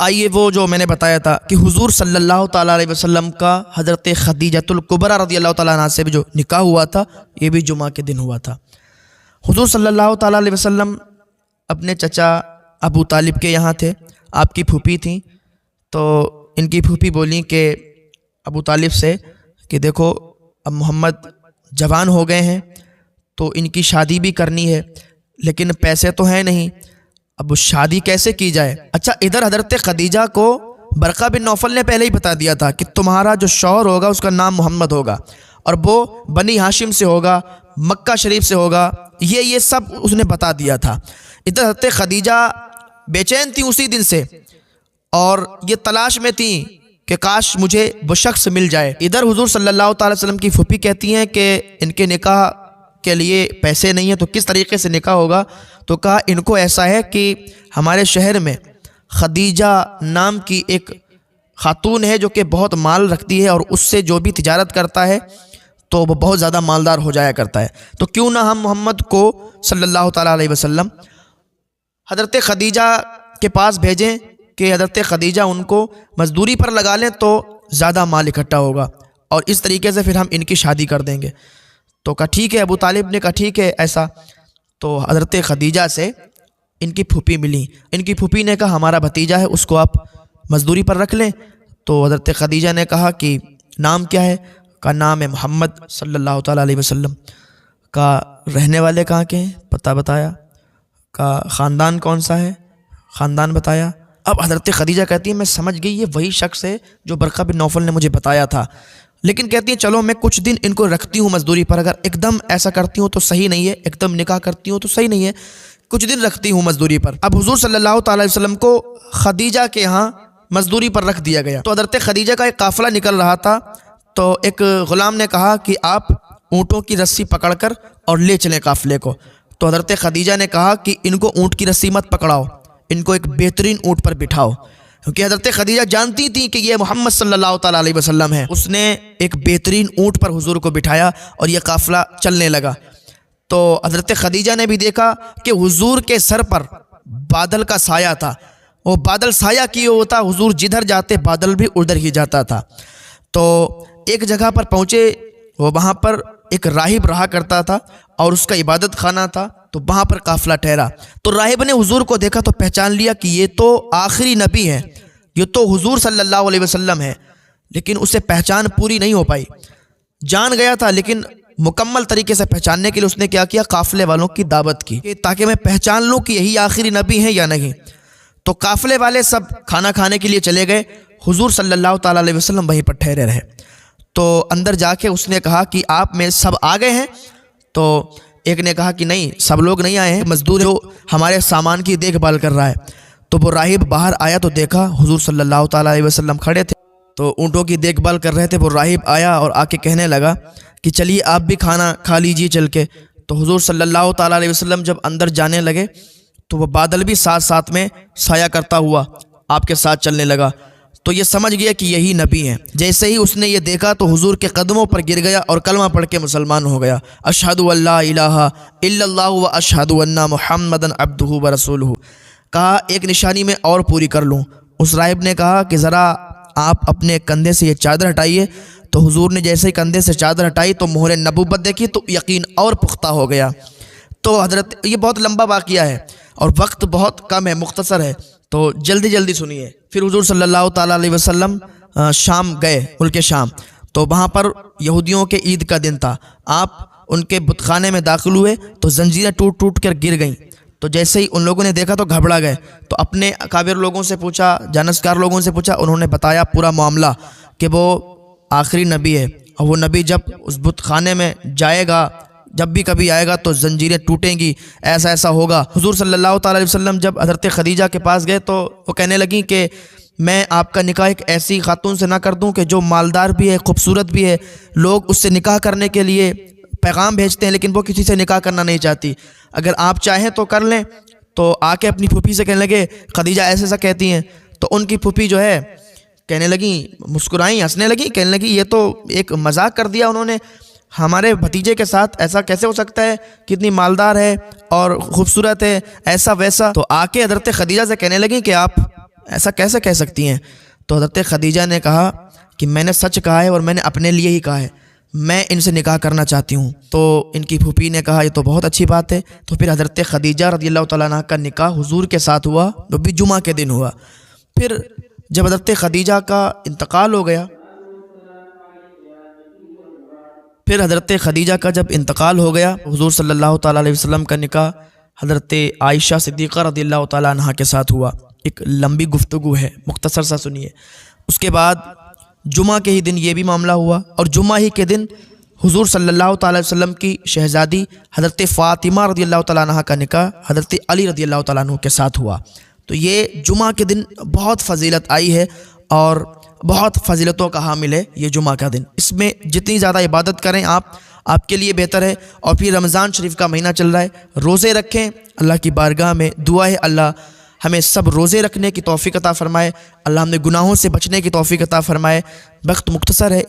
آئیے وہ جو میں نے بتایا تھا کہ حضور صلی اللہ تعالیٰ علیہ وسلم کا حضرت خدیجۃ الکبریٰ رضی اللہ تعالیٰ عنہ سے بھی جو نکاح ہوا تھا یہ بھی جمعہ کے دن ہوا تھا۔ حضور صلی اللہ تعالیٰ علیہ وسلم اپنے چچا ابو طالب کے یہاں تھے، آپ کی پھوپھی تھیں، تو ان کی پھوپھی بولیں کہ ابو طالب سے کہ دیکھو اب محمد جوان ہو گئے ہیں تو ان کی شادی بھی کرنی ہے، لیکن پیسے تو ہیں نہیں، اب شادی کیسے کی جائے؟ اچھا ادھر حضرت خدیجہ کو برقہ بن نوفل نے پہلے ہی بتا دیا تھا کہ تمہارا جو شوہر ہوگا اس کا نام محمد ہوگا اور وہ بنی ہاشم سے ہوگا، مکہ شریف سے ہوگا، یہ سب اس نے بتا دیا تھا۔ ادھر حضرت خدیجہ بے چین تھی اسی دن سے اور یہ تلاش میں تھی کہ کاش مجھے وہ شخص مل جائے۔ ادھر حضور صلی اللہ تعالی وسلم کی پھوپھی کہتی ہیں کہ ان کے نکاح کے لیے پیسے نہیں ہیں تو کس طریقے سے نکاح ہوگا؟ تو کہا ان کو ایسا ہے کہ ہمارے شہر میں خدیجہ نام کی ایک خاتون ہے جو کہ بہت مال رکھتی ہے اور اس سے جو بھی تجارت کرتا ہے تو وہ بہت زیادہ مالدار ہو جایا کرتا ہے، تو کیوں نہ ہم محمد کو صلی اللہ تعالیٰ علیہ وسلم حضرت خدیجہ کے پاس بھیجیں کہ حضرت خدیجہ ان کو مزدوری پر لگا لیں تو زیادہ مال اکٹھا ہوگا اور اس طریقے سے پھر ہم ان کی شادی کر دیں گے۔ تو کہا ٹھیک ہے، ابو طالب نے کہا ٹھیک ہے ایسا۔ تو حضرت خدیجہ سے ان کی پھوپھی ملی، ان کی پھوپھی نے کہا ہمارا بھتیجا ہے اس کو آپ مزدوری پر رکھ لیں۔ تو حضرت خدیجہ نے کہا کہ نام کیا ہے؟ کہا نام ہے محمد صلی اللہ تعالیٰ علیہ وسلم۔ کہا رہنے والے کہاں کے ہیں؟ پتہ بتایا۔ کہا خاندان کون سا ہے؟ خاندان بتایا۔ اب حضرت خدیجہ کہتی ہے میں سمجھ گئی یہ وہی شخص ہے جو برقہ بن نوفل نے مجھے بتایا تھا، لیکن کہتی ہیں چلو میں کچھ دن ان کو رکھتی ہوں مزدوری پر، اگر ایک دم ایسا کرتی ہوں تو صحیح نہیں ہے، ایک دم نکاح کرتی ہوں تو صحیح نہیں ہے، کچھ دن رکھتی ہوں مزدوری پر۔ اب حضور صلی اللہ تعالیٰ علیہ وسلم کو خدیجہ کے ہاں مزدوری پر رکھ دیا گیا۔ تو حضرت خدیجہ کا ایک قافلہ نکل رہا تھا، تو ایک غلام نے کہا کہ آپ اونٹوں کی رسی پکڑ کر اور لے چلیں قافلے کو۔ تو حضرت خدیجہ نے کہا کہ ان کو اونٹ کی رسی مت پکڑاؤ، ان کو ایک بہترین اونٹ پر بٹھاؤ، کیونکہ حضرت خدیجہ جانتی تھی کہ یہ محمد صلی اللہ تعالیٰ علیہ وسلم ہے۔ اس نے ایک بہترین اونٹ پر حضور کو بٹھایا اور یہ قافلہ چلنے لگا۔ تو حضرت خدیجہ نے بھی دیکھا کہ حضور کے سر پر بادل کا سایہ تھا، وہ بادل سایہ کیے ہوتا، حضور جدھر جاتے بادل بھی ادھر ہی جاتا تھا۔ تو ایک جگہ پر پہنچے، وہ وہاں پر ایک راہب رہا کرتا تھا اور اس کا عبادت خانہ تھا، تو وہاں پر قافلہ ٹھہرا۔ تو راہب نے حضور کو دیکھا تو پہچان لیا کہ یہ تو آخری نبی ہے، یہ تو حضور صلی اللہ علیہ وسلم ہے، لیکن اسے پہچان پوری نہیں ہو پائی۔ جان گیا تھا لیکن مکمل طریقے سے پہچاننے کے لیے اس نے کیا کیا؟ قافلے والوں کی دعوت کی کہ تاکہ میں پہچان لوں کہ یہی آخری نبی ہیں یا نہیں۔ تو قافلے والے سب کھانا کھانے کے لیے چلے گئے، حضور صلی اللہ تعالیٰ علیہ وسلم وہیں پر ٹھہرے رہے۔ تو اندر جا کے اس نے کہا کہ آپ میں سب آ گئے ہیں؟ تو ایک نے کہا کہ نہیں سب لوگ نہیں آئے ہیں، مزدور جو ہمارے سامان کی دیکھ بھال کر رہا ہے۔ تو وہ راہب باہر آیا تو دیکھا حضور صلی اللہ تعالیٰ علیہ وسلم کھڑے تھے، تو اونٹوں کی دیکھ بھال کر رہے تھے۔ وہ راہب آیا اور آ کے کہنے لگا کہ چلیے آپ بھی کھانا کھا لیجیے چل کے۔ تو حضور صلی اللہ تعالیٰ علیہ وسلم جب اندر جانے لگے تو وہ بادل بھی ساتھ ساتھ میں سایہ کرتا ہوا آپ کے ساتھ چلنے لگا، تو یہ سمجھ گیا کہ یہی نبی ہیں۔ جیسے ہی اس نے یہ دیکھا تو حضور کے قدموں پر گر گیا اور کلمہ پڑھ کے مسلمان ہو گیا، اشہد ان لا الہ الا اللہ و اشہد ان محمدا عبدہ و رسولہ۔ کہا ایک نشانی میں اور پوری کر لوں۔ اس راہب نے کہا کہ ذرا آپ اپنے کندھے سے یہ چادر ہٹائیے۔ تو حضور نے جیسے ہی کندھے سے چادر ہٹائی تو مہر نبوت دیکھی تو یقین اور پختہ ہو گیا۔ تو حضرت یہ بہت لمبا واقعہ ہے اور وقت بہت کم ہے، مختصر ہے، تو جلدی جلدی سنیے۔ پھر حضور صلی اللہ تعالیٰ علیہ وسلم شام گئے، ملک شام، تو وہاں پر یہودیوں کے عید کا دن تھا۔ آپ ان کے بت خانے میں داخل ہوئے تو زنجیریں ٹوٹ ٹوٹ کر گر گئیں۔ تو جیسے ہی ان لوگوں نے دیکھا تو گھبرا گئے، تو اپنے اکابر لوگوں سے پوچھا، جانشکار لوگوں سے پوچھا، انہوں نے بتایا پورا معاملہ کہ وہ آخری نبی ہے اور وہ نبی جب اس بت خانے میں جائے گا، جب بھی کبھی آئے گا تو زنجیریں ٹوٹیں گی، ایسا ایسا ہوگا۔ حضور صلی اللہ تعالیٰ علیہ وسلم جب حضرت خدیجہ کے پاس گئے تو وہ کہنے لگیں کہ میں آپ کا نکاح ایک ایسی خاتون سے نہ کر دوں کہ جو مالدار بھی ہے، خوبصورت بھی ہے، لوگ اس سے نکاح کرنے کے لیے پیغام بھیجتے ہیں لیکن وہ کسی سے نکاح کرنا نہیں چاہتی، اگر آپ چاہیں تو کر لیں۔ تو آ کے اپنی پھوپھی سے کہنے لگے خدیجہ ایسا ایسا کہتی ہیں، تو ان کی پھوپھی جو ہے کہنے لگیں، مسکرائیں، ہنسنے لگیں، کہنے لگیں یہ تو ایک مذاق کر دیا انہوں نے، ہمارے بھتیجے کے ساتھ ایسا کیسے ہو سکتا ہے، کتنی مالدار ہے اور خوبصورت ہے، ایسا ویسا۔ تو آ کے حضرت خدیجہ سے کہنے لگیں کہ آپ ایسا کیسے کہہ سکتی ہیں؟ تو حضرت خدیجہ نے کہا کہ میں نے سچ کہا ہے اور میں نے اپنے لیے ہی کہا ہے، میں ان سے نکاح کرنا چاہتی ہوں۔ تو ان کی پھوپھی نے کہا یہ تو بہت اچھی بات ہے۔ تو پھر حضرت خدیجہ رضی اللہ تعالیٰ عنہ کا نکاح حضور کے ساتھ ہوا، وہ بھی جمعہ کے دن ہوا۔ پھر جب حضرت خدیجہ کا انتقال ہو گیا، حضور صلی اللہ تعالیٰ علیہ وسلم کا نکاح حضرت عائشہ صدیقہ رضی اللہ تعالیٰ عنہ کے ساتھ ہوا۔ ایک لمبی گفتگو ہے، مختصر سا سنیے۔ اس کے بعد جمعہ کے ہی دن یہ بھی معاملہ ہوا، اور جمعہ ہی کے دن حضور صلی اللہ تعالیٰ علیہ وسلم کی شہزادی حضرت فاطمہ رضی اللہ تعالیٰ عنہ کا نکاح حضرت علی رضی اللہ تعالیٰ عنہ کے ساتھ ہوا۔ تو یہ جمعہ کے دن بہت فضیلت آئی ہے اور بہت فضیلتوں کا حامل ہے یہ جمعہ کا دن۔ اس میں جتنی زیادہ عبادت کریں آپ کے لیے بہتر ہے۔ اور پھر رمضان شریف کا مہینہ چل رہا ہے، روزے رکھیں۔ اللہ کی بارگاہ میں دعا ہے اللہ ہمیں سب روزے رکھنے کی توفیق عطا فرمائے، اللہ ہم نے گناہوں سے بچنے کی توفیق عطا فرمائے۔ وقت مختصر ہے۔